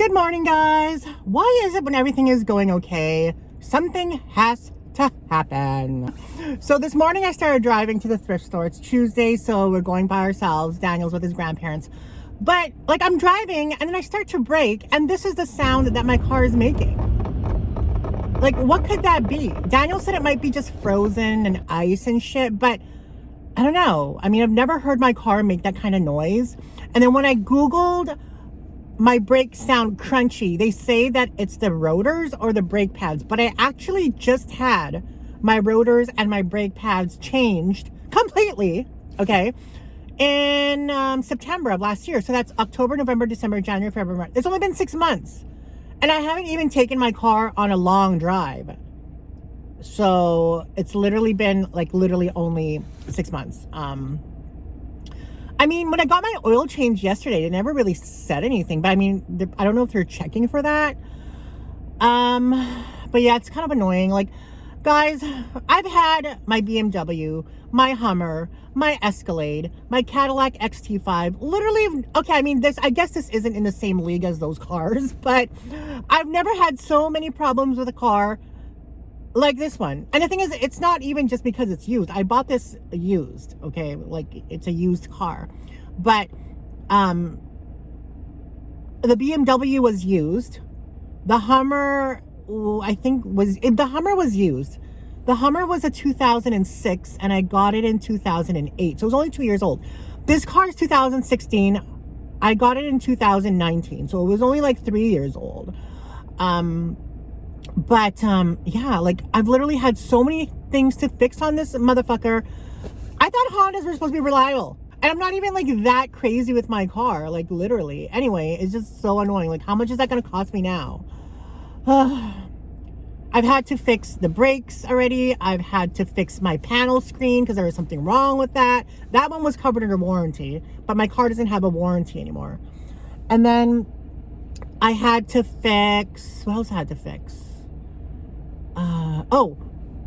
Good morning, guys. Why is it when everything is going okay, something has to happen? So this morning I started driving to the thrift store. It's Tuesday, so we're going by ourselves. Daniel's with his grandparents. But like I'm driving and then I start to brake and this is the sound that my car is making. Like, what could that be? Daniel said it might be just frozen and ice and shit, but I don't know. I mean, I've never heard my car make that kind of noise. And then when I Googled my brakes sound crunchy, they say that it's the rotors or the brake pads, but I actually just had my rotors and my brake pads changed completely, okay, in September of last year. So that's October, November, December, January, February, March. It's only been 6 months. And I haven't even taken my car on a long drive. So it's literally been like only 6 months. I mean, when I got my oil change yesterday, they never really said anything, but I mean, I don't know if they're checking for that. But yeah, it's kind of annoying. Like, guys, I've had my BMW, my Hummer, my Escalade, my Cadillac XT5, literally, okay, I mean, I guess this isn't in the same league as those cars, but I've never had so many problems with a car like this one. And the thing is, it's not even just because it's used. I bought this used, okay? Like, it's a used car. But the BMW was used. The Hummer, I think the Hummer was used. The Hummer was a 2006 and I got it in 2008. So it was only 2 years old. This car is 2016. I got it in 2019. So it was only like 3 years old. But yeah, like I've literally had so many things to fix on this motherfucker. I thought Hondas were supposed to be reliable. And I'm not even like that crazy with my car, like literally. Anyway, it's just so annoying. Like, how much is that going to cost me now? I've had to fix the brakes already. I've had to fix my panel screen because there was something wrong with that. That one was covered under warranty, but my car doesn't have a warranty anymore. And then I had to fix, what else I had to fix?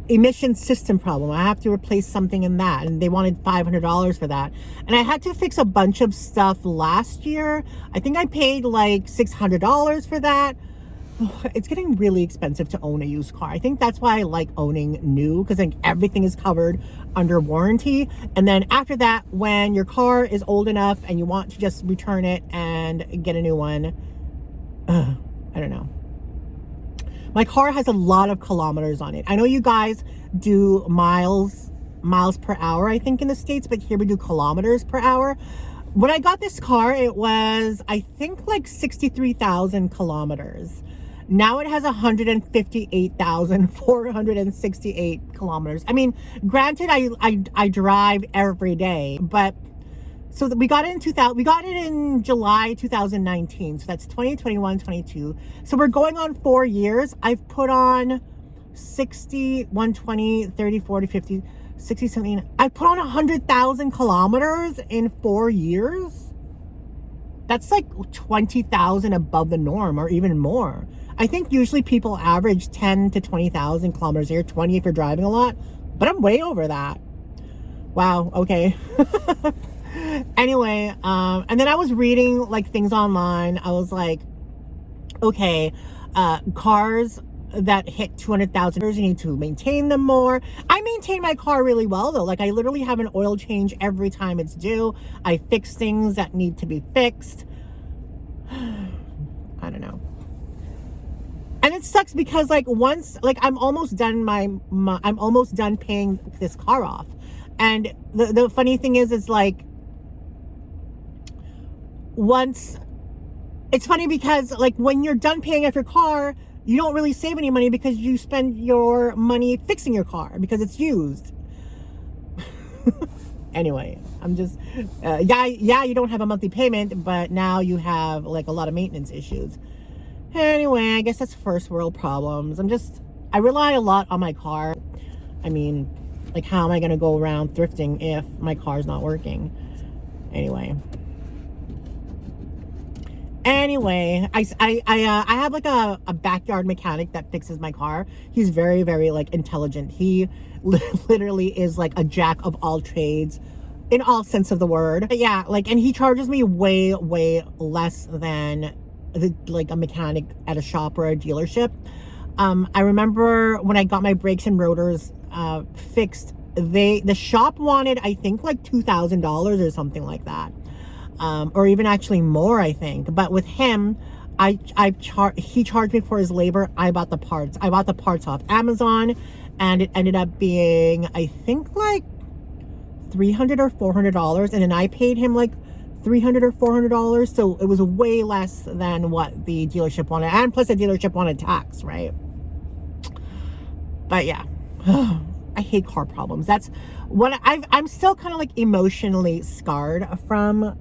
Emission system problem. I have to replace something in that, and they wanted $500 for that. And I had to fix a bunch of stuff last year. I think I paid like $600 for that. It's getting really expensive to own a used car. I think that's why I like owning new, because like everything is covered under warranty. And then after that, when your car is old enough and you want to just return it and get a new one, I don't know. My car has a lot of kilometers on it. I know you guys do miles per hour, I think, in the States, but here we do kilometers per hour. When I got this car, it was, I think, like 63,000 kilometers. Now it has 158,468 kilometers. I mean, granted, I drive every day, but so we got it in July 2019. So that's 2021, 22. So we're going on 4 years. I've put on 60, 120, 30, 40, 50, 60, 70. I put on 100,000 kilometers in 4 years. That's like 20,000 above the norm, or even more. I think usually people average 10 to 20,000 kilometers a year, 20 if you're driving a lot, but I'm way over that. Wow. Okay. Anyway, and then I was reading like things online. I was like, okay, cars that hit 200,000, you need to maintain them more. I maintain my car really well though. Like, I literally have an oil change every time it's due. I fix things that need to be fixed. I don't know. And it sucks because like once, like I'm almost done I'm almost done paying this car off. And the funny thing is like, it's funny because like when you're done paying off your car, you don't really save any money because you spend your money fixing your car because it's used. Anyway, I'm just, yeah, you don't have a monthly payment, but now you have like a lot of maintenance issues. Anyway, I guess that's first world problems. I rely a lot on my car. I mean, like, how am I going to go around thrifting if my car's not working? Anyway, I have like a backyard mechanic that fixes my car. He's very, very like intelligent. He literally is like a jack of all trades in all sense of the word. But yeah, like, and he charges me way, way less than like a mechanic at a shop or a dealership. I remember when I got my brakes and rotors fixed, the shop wanted, I think, like $2,000 or something like that, or even actually more, I think. But with him, he charged me for his labor. I bought the parts. I bought the parts off Amazon, and it ended up being, I think, like $300 or $400, and then I paid him like $300 or $400. So it was way less than what the dealership wanted, and plus the dealership wanted tax, right? But yeah, I hate car problems. That's what I'm still kind of like emotionally scarred from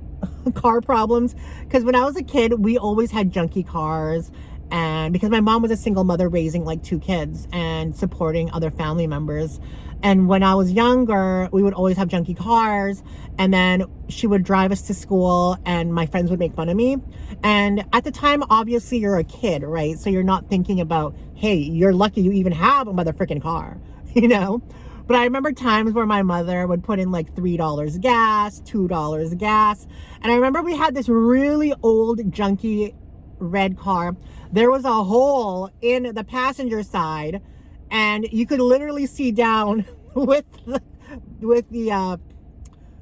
car problems, because when I was a kid, we always had junky cars. And because my mom was a single mother raising like 2 kids and supporting other family members, and when I was younger, we would always have junky cars, and then she would drive us to school and my friends would make fun of me. And at the time, obviously you're a kid, right? So you're not thinking about, hey, you're lucky you even have a mother freaking car, you know? But I remember times where my mother would put in like $3 gas, $2 gas. And I remember we had this really old junky red car. There was a hole in the passenger side, and you could literally see down with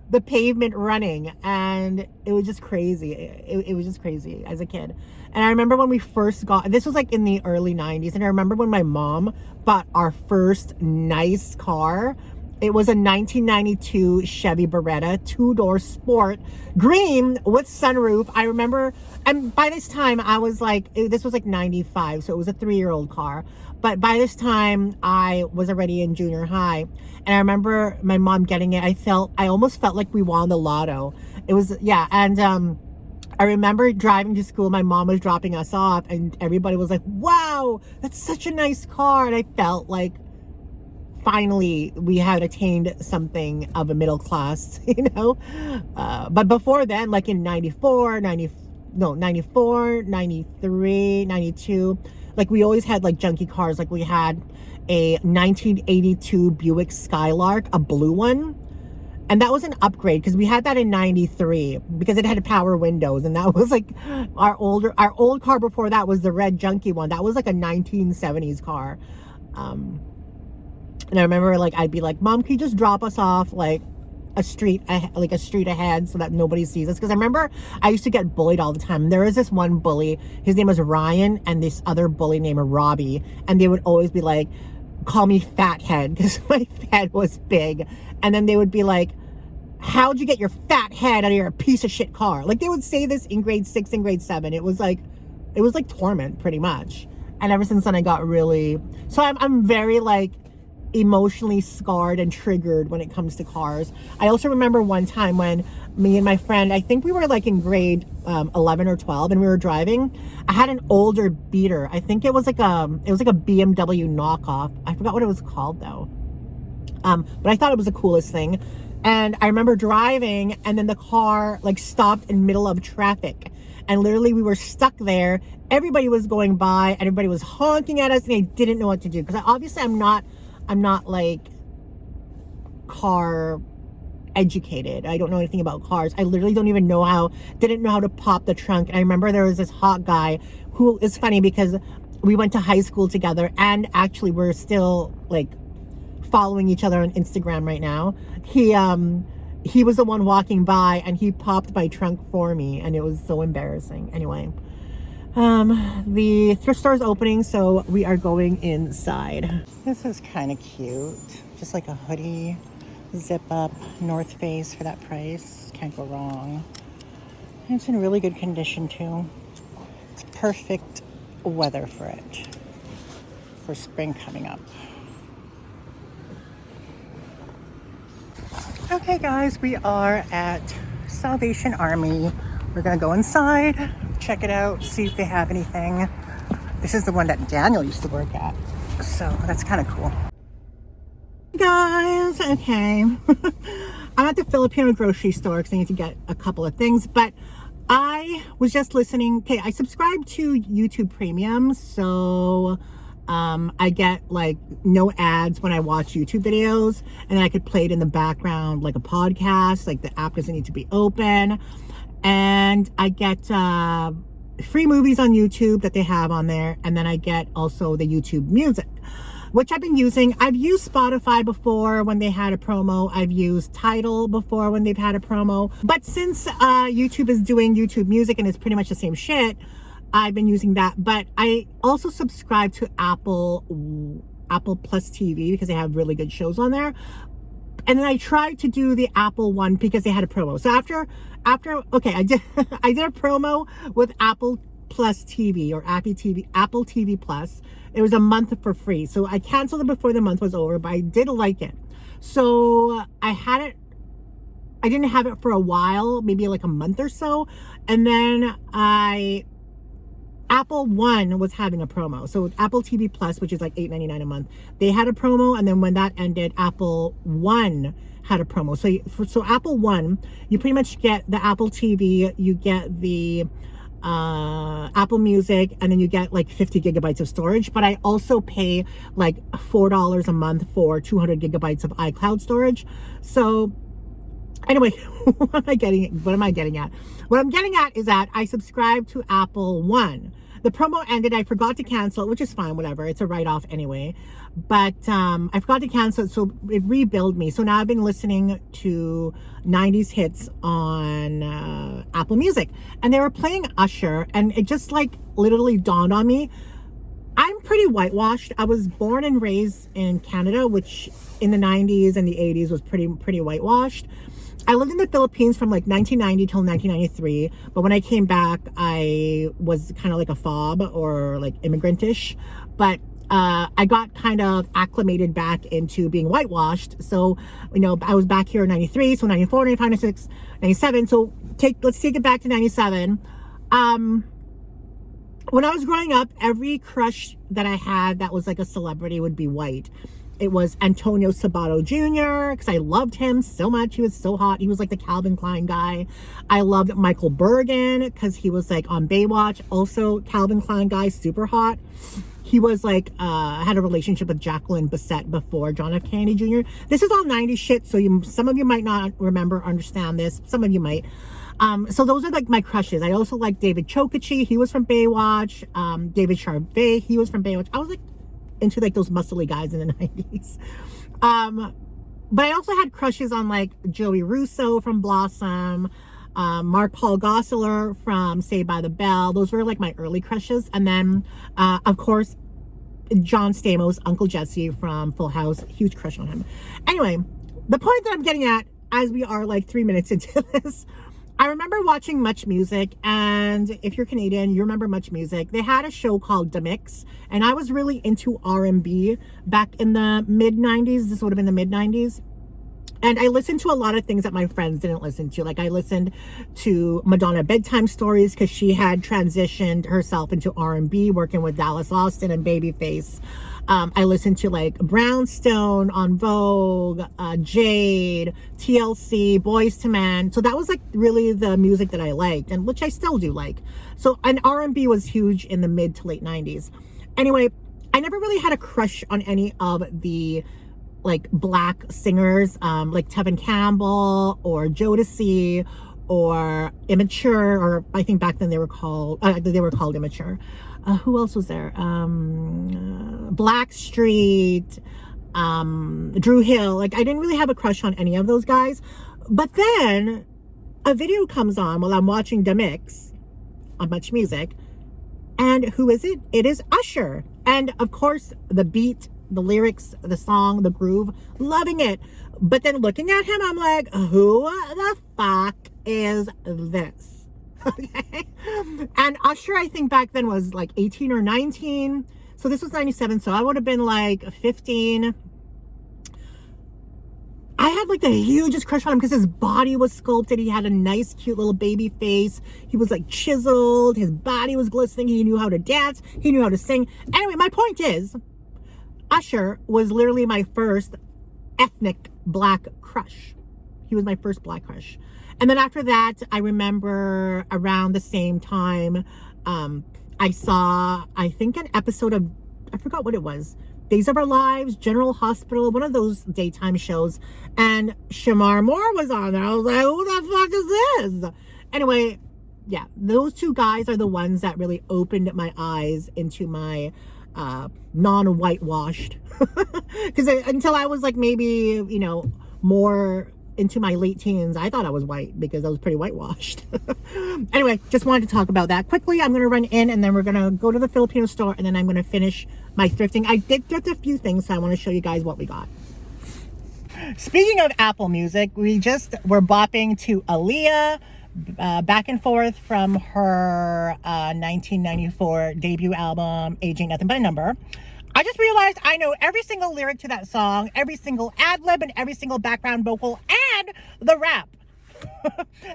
the pavement running, and it was just crazy. It was just crazy as a kid. And I remember when we first this was like in the early 90s, and I remember when my mom bought our first nice car. It was a 1992 Chevy Beretta 2-door sport, green with sunroof. I remember, and by this time I was like, this was like 95, so it was a 3-year-old car. But by this time I was already in junior high, and I remember my mom getting it. I almost felt like we won the lotto. It was, yeah. And I remember driving to school. My mom was dropping us off, and everybody was like, wow, that's such a nice car. And I felt like finally we had attained something of a middle class, you know. But before then, like in 94, 93, 92, like we always had like junky cars. Like we had a 1982 Buick Skylark, a blue one. And that was an upgrade because we had that in 93 because it had power windows, and that was like our old car before that was the red junky one. That was like a 1970s car. And I remember, like, I'd be like, Mom, can you just drop us off like a street ahead so that nobody sees us? Because I remember I used to get bullied all the time. There was this one bully, his name was Ryan, and this other bully named Robbie, and they would always be like, call me fat head because my head was big. And then they would be like, how'd you get your fat head out of your piece of shit car? Like, they would say this in grade 6 and grade 7. It was like torment, pretty much. And ever since then I got really, so I'm very like emotionally scarred and triggered when it comes to cars. I also remember one time when me and my friend, I think we were like in grade 11 or 12, and we were driving. I had an older beater. I think it was like a BMW knockoff. I forgot what it was called though. But I thought it was the coolest thing. And I remember driving, and then the car like stopped in the middle of traffic, and literally we were stuck there. Everybody was going by, and everybody was honking at us, and I didn't know what to do because obviously I'm not like car educated. I don't know anything about cars. I literally didn't know how to pop the trunk. And I remember there was this hot guy who is funny because we went to high school together, and actually we're still like following each other on Instagram right now. He was the one walking by, and he popped my trunk for me, and it was so embarrassing. Anyway, the thrift store is opening, so we are going inside. This is kind of cute, just like a hoodie, zip up, North Face for that price. Can't go wrong. And it's in really good condition too. It's perfect weather for it, for spring coming up. Okay guys, we are at Salvation Army. We're gonna go inside, check it out, see if they have anything. This is the one that Daniel used to work at, so that's kind of cool. Hey guys, okay. I'm at the Filipino grocery store because I need to get a couple of things, but I was just listening. Okay, I subscribe to YouTube Premium, so I get like no ads when I watch YouTube videos, and then I could play it in the background like a podcast. Like the app doesn't need to be open, and I get free movies on YouTube that they have on there. And then I get also the YouTube music, which I've been using. I've used Spotify before when they had a promo. I've used Tidal before when they've had a promo. But since YouTube is doing YouTube music and it's pretty much the same shit, I've been using that. But I also subscribe to Apple Plus TV because they have really good shows on there. And then I tried to do the Apple one because they had a promo. So after okay, I did a promo with Apple Plus TV or Apple TV Plus. It was a month for free. So I canceled it before the month was over, but I did like it. So I didn't have it for a while, maybe like a month or so. And then Apple One was having a promo. So Apple TV Plus, which is like $8.99 a month, they had a promo. And then when that ended, Apple One had a promo. So Apple One, you pretty much get the Apple TV, you get the Apple Music, and then you get like 50 gigabytes of storage. But I also pay like $4 a month for 200 gigabytes of iCloud storage. So anyway, what am I getting at? What I'm getting at is that I subscribe to Apple One. The promo ended. I forgot to cancel it, which is fine, whatever. It's a write-off anyway. But I forgot to cancel it, so it rebilled me. So now I've been listening to 90s hits on Apple Music. And they were playing Usher, and it just like literally dawned on me. I'm pretty whitewashed. I was born and raised in Canada, which in the 90s and the 80s was pretty whitewashed. I lived in the Philippines from like 1990 till 1993, but when I came back, I was kind of like a fob or like immigrant-ish, but I got kind of acclimated back into being whitewashed. So, you know, I was back here in 93, so 94, 95, 96, 97. So let's take it back to 97. When I was growing up, every crush that I had that was like a celebrity would be white. It was Antonio Sabato Jr. because I loved him so much. He was so hot. He was like the Calvin Klein guy. I loved Michael Bergen because he was like on Baywatch. Also Calvin Klein guy, super hot. He was like, had a relationship with Jacqueline Bisset before John F. Kennedy Jr. This is all 90s shit, so some of you might not remember or understand this. Some of you might. So those are like my crushes. I also like David Chokachi. He was from Baywatch. David Charvet. He was from Baywatch. I was like into like those muscly guys in the 90s. But I also had crushes on like Joey Russo from Blossom, Mark Paul Gosselaar from Saved by the Bell. Those were like my early crushes. And then, of course, John Stamos, Uncle Jesse from Full House. Huge crush on him. Anyway, the point that I'm getting at, as we are like 3 minutes into this, I remember watching Much Music, and if you're Canadian, you remember Much Music. They had a show called The Mix, and I was really into R&B back in the mid-90s. This would have been the mid-90s. And I listened to a lot of things that my friends didn't listen to. Like I listened to Madonna Bedtime Stories because she had transitioned herself into R&B, working with Dallas Austin and Babyface. I listened to like Brownstone, On Vogue, Jade, TLC, Boyz II Men. So that was like really the music that I liked, and which I still do like. So, and R&B was huge in the mid to late 90s. Anyway, I never really had a crush on any of the like black singers, like Tevin Campbell or Jodeci or Immature, or I think back then they were called Immature. Who else was there? Blackstreet, Drew Hill. Like I didn't really have a crush on any of those guys. But then a video comes on while I'm watching The Mix on Much Music. And who is it? It is Usher. And of course, the beat, the lyrics, the song, the groove, loving it. But then looking at him, I'm like, who the fuck is this? Okay. And Usher, I think back then was like 18 or 19. So this was 97. So I would have been like 15. I had like the hugest crush on him because his body was sculpted. He had a nice, cute little baby face. He was like chiseled. His body was glistening. He knew how to dance. He knew how to sing. Anyway, my point is, Usher was literally my first ethnic black crush. He was my first black crush. And then after that, I remember around the same time, I saw, I think an episode of, I forgot what it was, Days of Our Lives, General Hospital, one of those daytime shows. And Shamar Moore was on there. I was like, who the fuck is this? Anyway, yeah, those two guys are the ones that really opened my eyes into my non-whitewashed. Because until I was like maybe, you know, more into my late teens, I thought I was white because I was pretty whitewashed. Anyway, just wanted to talk about that quickly. I'm going to run in and then we're going to go to the Filipino store and then I'm going to finish my thrifting. I did thrift a few things, so I want to show you guys what we got. Speaking of Apple Music, we just were bopping to Aaliyah, back and forth from her 1994 debut album, Age Ain't Nothing But a Number. I just realized I know every single lyric to that song, every single ad lib and every single background vocal and the rap.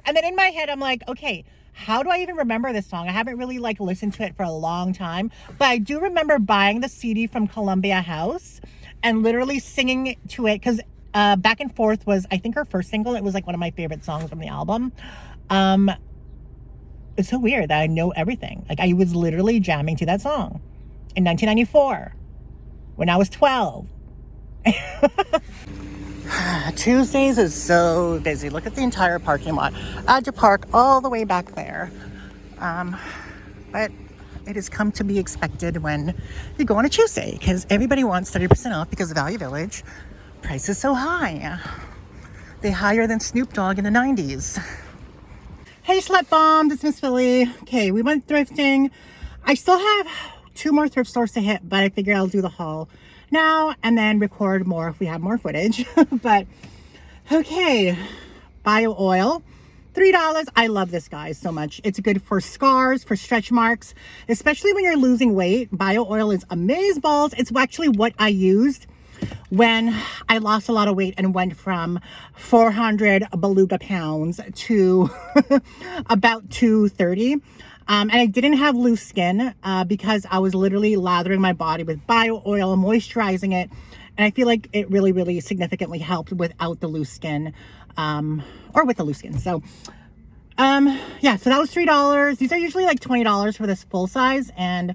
And then in my head, I'm like, okay, how do I even remember this song? I haven't really like listened to it for a long time, but I do remember buying the CD from Columbia House and literally singing to it because Back and Forth was, I think, her first single. It was like one of my favorite songs from the album. It's so weird that I know everything. Like I was literally jamming to that song in 1994 when I was 12. Tuesdays is so busy. Look at the entire parking lot. I had to park all the way back there. But it has come to be expected when you go on a Tuesday because everybody wants 30% off because of Value Village. Price is so high. They higher than Snoop Dogg in the 90s. Hey, slut bombs, it's Msfili. Okay, we went thrifting. I still have 2 more thrift stores to hit, but I figured I'll do the haul now and then record more if we have more footage. But okay, bio oil, $3. I love this, guys, so much. It's good for scars, for stretch marks, especially when you're losing weight. Bio oil is amazeballs. It's actually what I used when I lost a lot of weight and went from 400 beluga pounds to about 230. And I didn't have loose skin because I was literally lathering my body with bio oil, moisturizing it. And I feel like it really, really significantly helped without the loose skin, or with the loose skin. So, yeah, so that was $3. These are usually like $20 for this full size. And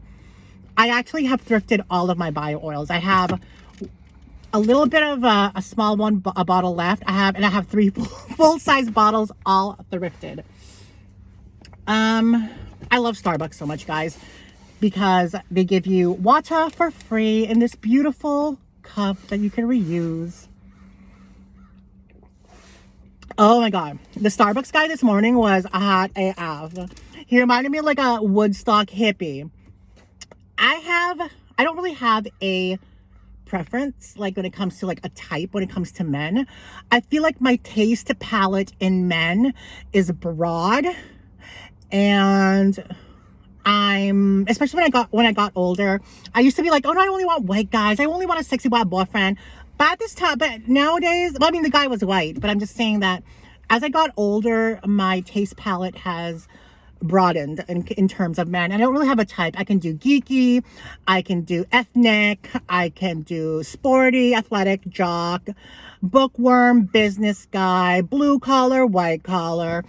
I actually have thrifted all of my bio oils. I have a little bit of a small one, a bottle left. I have 3 full size bottles, all thrifted. I love Starbucks so much, guys, because they give you water for free in this beautiful cup that you can reuse. Oh my God. The Starbucks guy this morning was hot AF. He reminded me of like a Woodstock hippie. I don't really have a preference like when it comes to like a type. When it comes to men, I feel like my taste palette in men is broad, and I'm, especially when I got older, I used to be like, oh no, I only want white guys, I only want a sexy white boyfriend. But this time, but nowadays, well, I mean, the guy was white, but I'm just saying that as I got older, my taste palette has broadened in terms of men. I don't really have a type. I can do geeky, I can do ethnic, I can do sporty, athletic, jock, bookworm, business guy, blue collar, white collar.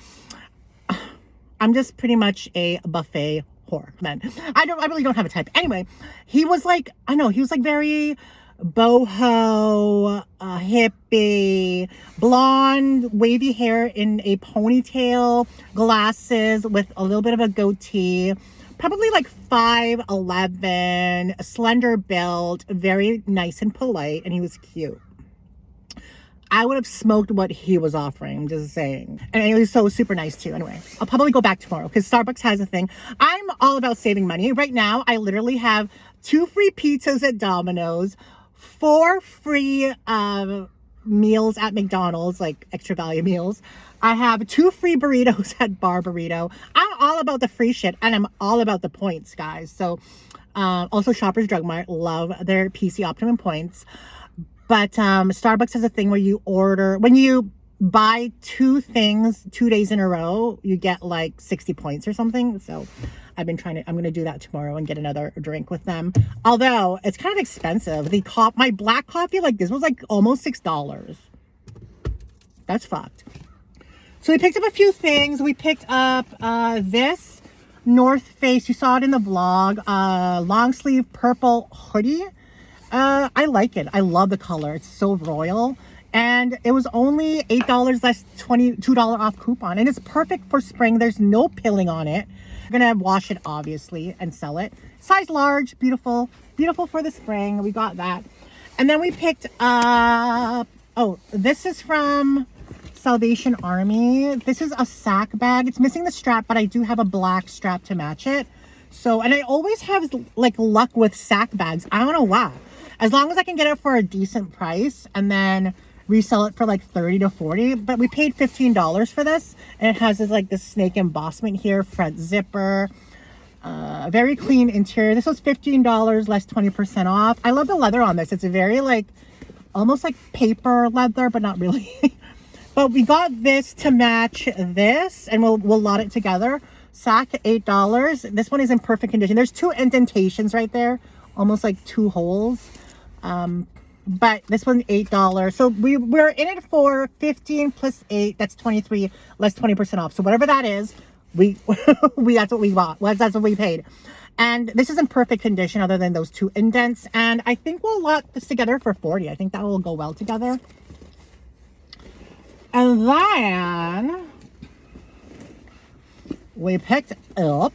I'm just pretty much a buffet whore, man. I really don't have a type. Anyway, he was like, I know, he was like very boho, hippie, blonde, wavy hair in a ponytail, glasses with a little bit of a goatee, probably like 5'11", slender build, very nice and polite, and he was cute. I would have smoked what he was offering, I'm just saying. And he was so super nice too. Anyway, I'll probably go back tomorrow because Starbucks has a thing. I'm all about saving money. Right now, I literally have 2 free pizzas at Domino's, 4 free meals at McDonald's, like extra value meals. I have 2 free burritos at Bar Burrito. I'm all about the free shit, and I'm all about the points, guys. So also Shoppers Drug Mart, love their PC Optimum points. But Starbucks has a thing where when you buy 2 things 2 days in a row, you get like 60 points or something. So I'm going to do that tomorrow and get another drink with them. Although it's kind of expensive. My black coffee, like this was like almost $6. That's fucked. So we picked up a few things. We picked up this North Face. You saw it in the vlog. Long sleeve purple hoodie. I like it. I love the color. It's so royal. And it was only $8 less, $22 off coupon. And it's perfect for spring. There's no pilling on it. I'm gonna wash it obviously and sell it. Size large, beautiful, beautiful for the spring. We got that. And then we picked up, oh, this is from Salvation Army. This is a sack bag. It's missing the strap, but I do have a black strap to match it. So, and I always have like luck with sack bags. I don't know why. As long as I can get it for a decent price and then resell it for like 30 to 40. But we paid $15 for this. And it has this like this snake embossment here, front zipper. Very clean interior. This was $15 less 20% off. I love the leather on this. It's a very like, almost like paper leather, but not really. But we got this to match this, and we'll lot it together. Sack $8. This one is in perfect condition. There's 2 indentations right there, almost like 2 holes. But this one $8. So we're in it for 15 plus 8. That's 23 less 20% off. So whatever that is, we that's what we bought. Well, that's what we paid. And this is in perfect condition other than those 2 indents. And I think we'll lot this together for 40. I think that will go well together. And then we picked up,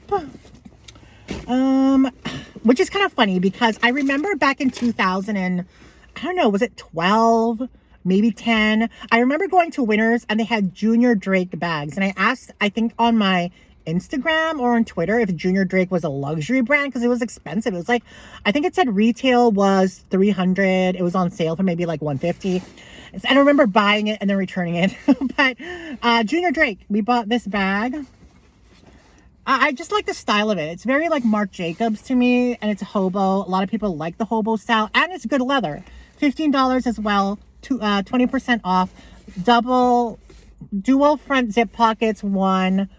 which is kind of funny because I remember back in 2000 and I don't know, was it 12, maybe 10? I remember going to Winners and they had Junior Drake bags. And I asked, I think on my Instagram or on Twitter, if Junior Drake was a luxury brand because it was expensive. It was like, I think it said retail was $300. It was on sale for maybe like $150. And I remember buying it and then returning it. But Junior Drake, we bought this bag. I just like the style of it. It's very like Marc Jacobs to me, and it's a hobo. A lot of people like the hobo style, and it's good leather. $15 as well, 20% off. Dual front zip pockets, 1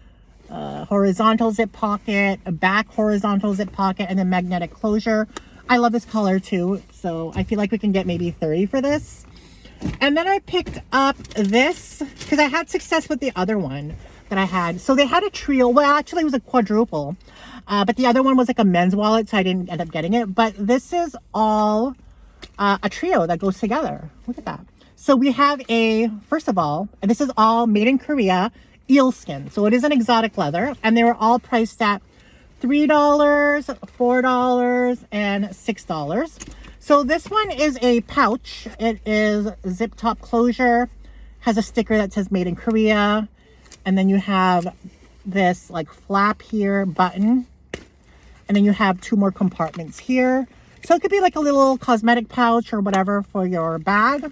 horizontal zip pocket, a back horizontal zip pocket, and then magnetic closure. I love this color too, so I feel like we can get maybe 30 for this. And then I picked up this because I had success with the other one that I had. So they had a trio. Well, actually it was a quadruple, but the other one was like a men's wallet, so I didn't end up getting it. But this is all a trio that goes together. Look at that. So we have first of all, and this is all made in Korea, eel skin. So it is an exotic leather, and they were all priced at $3, $4, and $6. So this one is a pouch. It is zip top closure, has a sticker that says made in Korea. And then you have this like flap here, button. And then you have 2 more compartments here. So it could be like a little cosmetic pouch or whatever for your bag.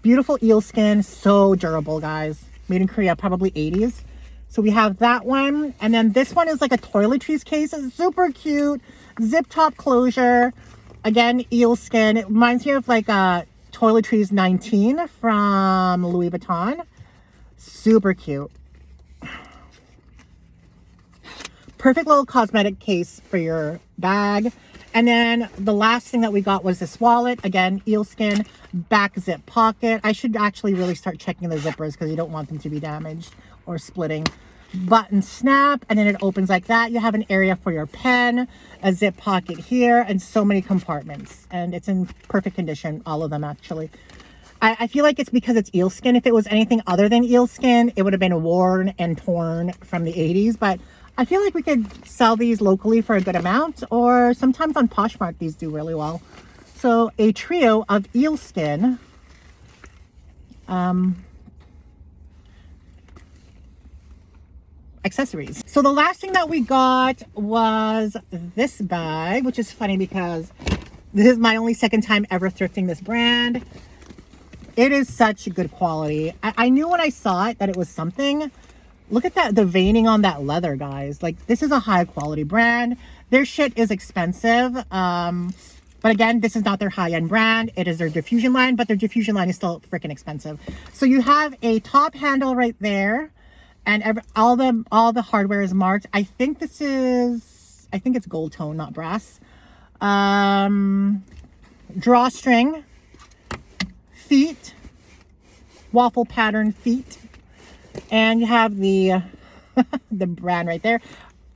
Beautiful eel skin, so durable, guys. Made in Korea, probably 80s. So we have that one. And then this one is like a toiletries case. It's super cute. Zip top closure. Again, eel skin. It reminds me of like a Toiletries 19 from Louis Vuitton. Super cute. Perfect little cosmetic case for your bag. And then the last thing that we got was this wallet. Again, eel skin, back zip pocket. I should actually really start checking the zippers because you don't want them to be damaged or splitting. Button snap, and then it opens like that. You have an area for your pen, a zip pocket here, and so many compartments. And it's in perfect condition, all of them actually. I feel like it's because it's eel skin. If it was anything other than eel skin, it would have been worn and torn from the 80s. But I feel like we could sell these locally for a good amount, or sometimes on Poshmark these do really well. So a trio of eel skin. Accessories. So the last thing that we got was this bag, which is funny because this is my only second time ever thrifting this brand. It is such good quality. I knew when I saw it that it was something. Look at that, the veining on that leather, guys. Like, this is a high quality brand. Their shit is expensive. But again, this is not their high-end brand. It is their diffusion line, but their diffusion line is still freaking expensive. So you have a top handle right there. And all the hardware is marked. I think it's gold tone, not brass. Drawstring, feet, waffle pattern feet, and you have the the brand right there.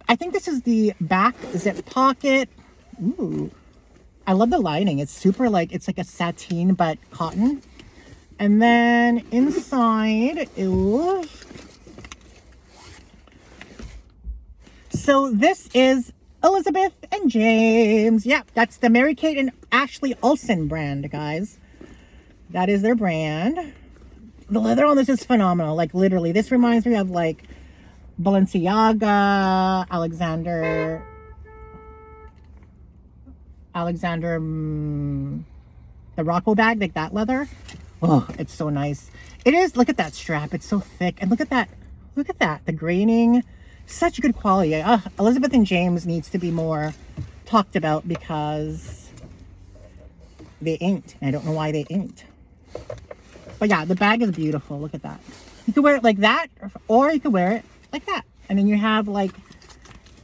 I think this is the back zip pocket. Ooh, I love the lining. It's super like, it's like a sateen but cotton. And then inside, ooh. So this is Elizabeth and James. Yeah, that's the Mary-Kate and Ashley Olsen brand, guys. That is their brand. The leather on this is phenomenal. Like, literally, this reminds me of, like, Balenciaga, Alexander, the Rocco bag, like that leather. Oh, it's so nice. It is. Look at that strap. It's so thick. And look at that. Look at that. The graining. Such good quality. Elizabeth and James needs to be more talked about because they ain't. I don't know why they ain't. But yeah, the bag is beautiful. Look at that. You can wear it like that, or you can wear it like that. And then you have like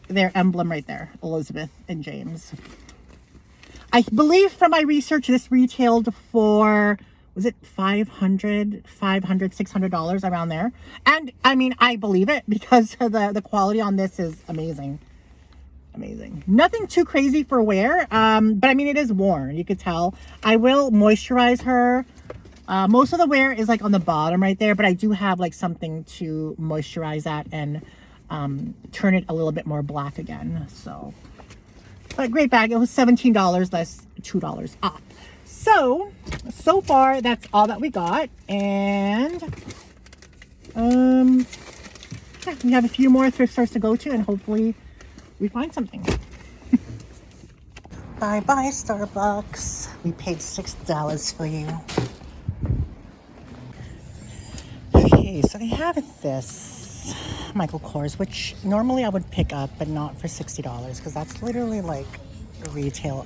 their emblem right there, Elizabeth and James. I believe from my research, this retailed for, was it $500, $600 around there? And I mean, I believe it because the quality on this is amazing. Amazing. Nothing too crazy for wear, but I mean, it is worn. You could tell. I will moisturize her. Most of the wear is like on the bottom right there, but I do have like something to moisturize that and turn it a little bit more black again. So, but great bag. It was $17 less $2 off. So far that's all that we got, and yeah, we have a few more thrift stores to go to, and hopefully we find something. Bye bye Starbucks. We paid $6 for you. Okay, so they have this Michael Kors, which normally I would pick up, but not for $60 because that's literally like resale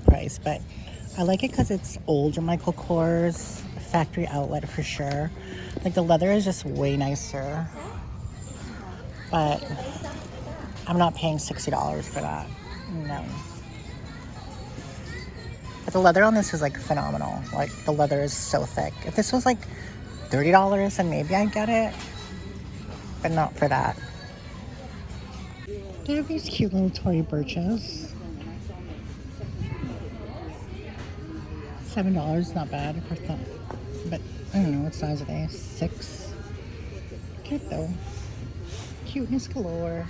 price. But I like it because it's older Michael Kors, factory outlet for sure. Like the leather is just way nicer, but I'm not paying $60 for that. No. But the leather on this is like phenomenal. Like the leather is so thick. If this was like $30, then maybe I'd get it, but not for that. They have these cute little Tory Burches. $7, not bad for that. But I don't know what size are they. 6. Cute though. Cuteness galore.